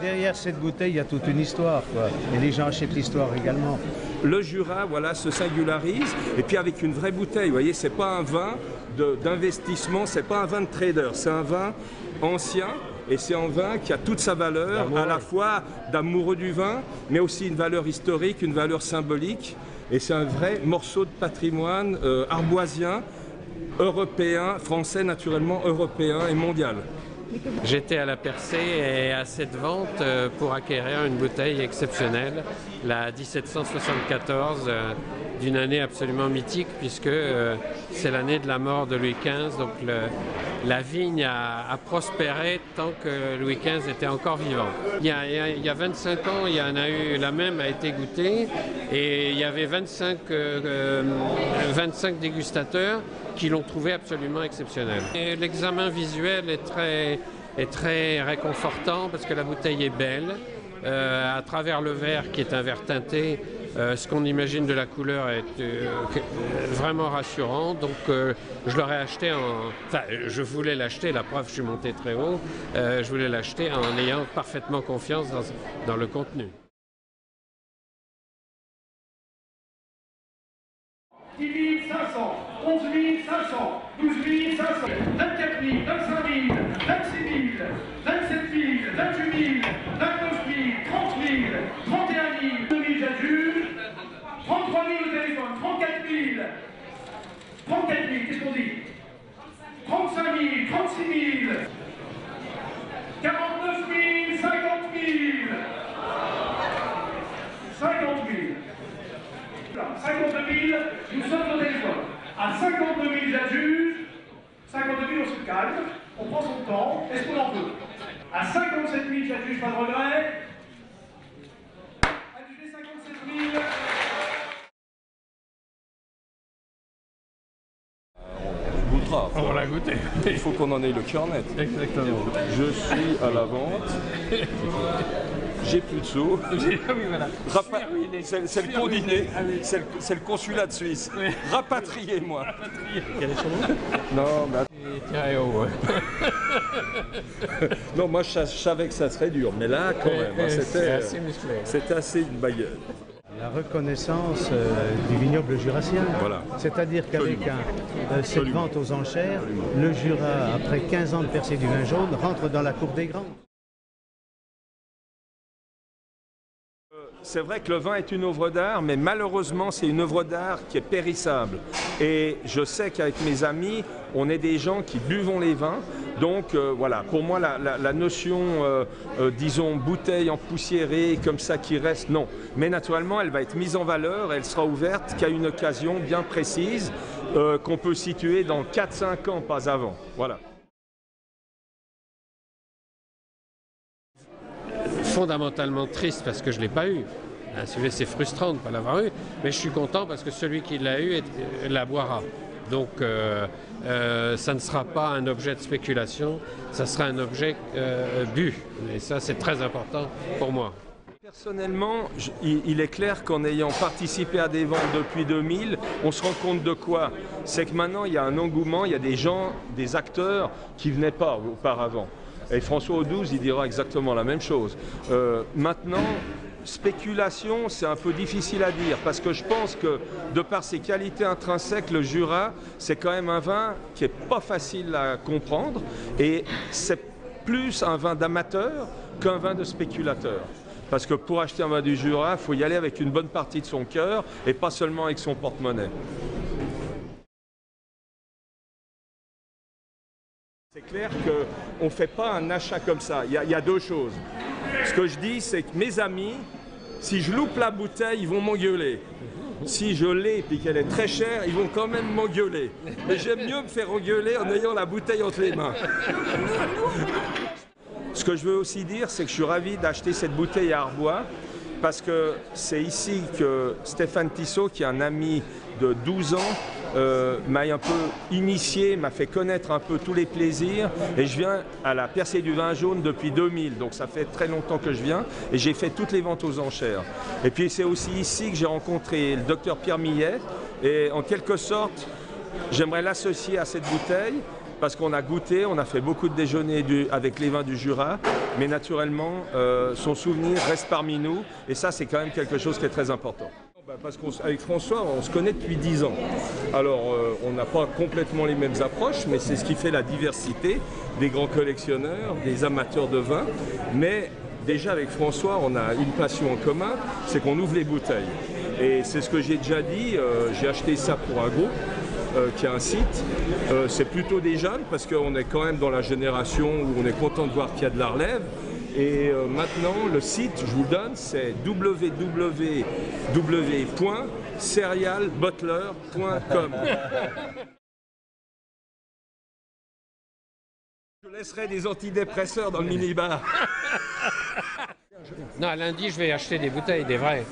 Derrière cette bouteille, il y a toute une histoire, quoi. Et les gens achètent l'histoire également. Le Jura, voilà, se singularise, et puis avec une vraie bouteille, vous voyez, c'est pas un vin d'investissement, c'est pas un vin de trader, c'est un vin ancien, et c'est un vin qui a toute sa valeur, à la fois d'amoureux du vin, mais aussi une valeur historique, une valeur symbolique, et c'est un vrai morceau de patrimoine arboisien, européen, français naturellement, européen et mondial. J'étais à la Percée et à cette vente pour acquérir une bouteille exceptionnelle, la 1774, d'une année absolument mythique puisque c'est l'année de la mort de Louis XV, donc la vigne a prospéré tant que Louis XV était encore vivant. Il y a 25 ans, il y en a eu, la même a été goûtée et il y avait 25 dégustateurs qui l'ont trouvé absolument exceptionnel. L'examen visuel est très réconfortant parce que la bouteille est belle. À travers le verre qui est un verre teinté, ce qu'on imagine de la couleur est vraiment rassurant. Donc je l'aurais acheté enfin je voulais l'acheter, la preuve je suis monté très haut, je voulais l'acheter en ayant parfaitement confiance dans le contenu. 10 500, 11 500, 12 500, 24 000, 25 000, 26 000, 27 000, 28 000, 29 000, 30 000, 31 000, 2 000 j'adjuge, 33 000 au téléphone, 34 000, 34 000, qu'est-ce qu'on dit? 35 000, 36 000, 49 000, 50 000, 50 000. 52 000, nous sommes au téléphone. À 52 000, j'adjuge. 52 000, on se calme. On prend son temps. Est-ce qu'on en veut? À 57 000, j'adjuge, pas de regret. Adjugez 57 000. On goûtera. On l'a goûté. Il faut qu'on en ait le cœur net. Exactement. Je suis à la vente. J'ai plus de sous. Oui, voilà. C'est le condiné, c'est le consulat de Suisse. Oui. Rapatriez-moi. Quel est son nom? Non, mais... Tiré haut, ouais. Non, moi je savais que ça serait dur, mais là quand même, c'était assez une baguette. La reconnaissance du vignoble jurassien. Voilà. C'est-à-dire qu'avec cette vente aux enchères, le Jura, après 15 ans de percée du vin jaune, rentre dans la cour des grands. C'est vrai que le vin est une œuvre d'art, mais malheureusement, c'est une œuvre d'art qui est périssable. Et je sais qu'avec mes amis, on est des gens qui buvons les vins. Donc voilà, pour moi, la notion, disons, bouteille empoussiérée, comme ça, qui reste, non. Mais naturellement, elle va être mise en valeur, elle sera ouverte qu'à une occasion bien précise, qu'on peut situer dans 4-5 ans, pas avant. Voilà. Fondamentalement triste parce que je ne l'ai pas eu. C'est frustrant de ne pas l'avoir eu, mais je suis content parce que celui qui l'a eu la boira. Donc ça ne sera pas un objet de spéculation, ça sera un objet bu. Et ça, c'est très important pour moi. Personnellement, il est clair qu'en ayant participé à des ventes depuis 2000, on se rend compte de quoi? C'est que maintenant, il y a un engouement, il y a des gens, des acteurs qui ne venaient pas auparavant. Et François Audouze, il dira exactement la même chose. Maintenant, spéculation, c'est un peu difficile à dire, parce que je pense que, de par ses qualités intrinsèques, le Jura, c'est quand même un vin qui n'est pas facile à comprendre, et c'est plus un vin d'amateur qu'un vin de spéculateur. Parce que pour acheter un vin du Jura, il faut y aller avec une bonne partie de son cœur, et pas seulement avec son porte-monnaie. C'est clair qu'on ne fait pas un achat comme ça. Il y a deux choses. Ce que je dis, c'est que mes amis, si je loupe la bouteille, ils vont m'engueuler. Si je l'ai et qu'elle est très chère, ils vont quand même m'engueuler. Mais j'aime mieux me faire engueuler en ayant la bouteille entre les mains. Ce que je veux aussi dire, c'est que je suis ravi d'acheter cette bouteille à Arbois, parce que c'est ici que Stéphane Tissot, qui est un ami de 12 ans, m'a un peu initié, m'a fait connaître un peu tous les plaisirs, et je viens à la Percée du vin jaune depuis 2000, donc ça fait très longtemps que je viens, et j'ai fait toutes les ventes aux enchères. Et puis c'est aussi ici que j'ai rencontré le docteur Pierre Millet, et en quelque sorte, j'aimerais l'associer à cette bouteille, parce qu'on a goûté, on a fait beaucoup de déjeuners avec les vins du Jura, mais naturellement, son souvenir reste parmi nous, et ça, c'est quand même quelque chose qui est très important. Parce qu'avec François, on se connaît depuis 10 ans. Alors, on n'a pas complètement les mêmes approches, mais c'est ce qui fait la diversité des grands collectionneurs, des amateurs de vin. Mais déjà, avec François, on a une passion en commun, c'est qu'on ouvre les bouteilles. Et c'est ce que j'ai déjà dit, j'ai acheté ça pour un groupe qui a un site. C'est plutôt des jeunes, parce qu'on est quand même dans la génération où on est content de voir qu'il y a de la relève. Et maintenant, le site, je vous le donne, c'est www.serialbutler.com. Je laisserai des antidépresseurs dans le minibar. Non, lundi, je vais acheter des bouteilles, des vraies.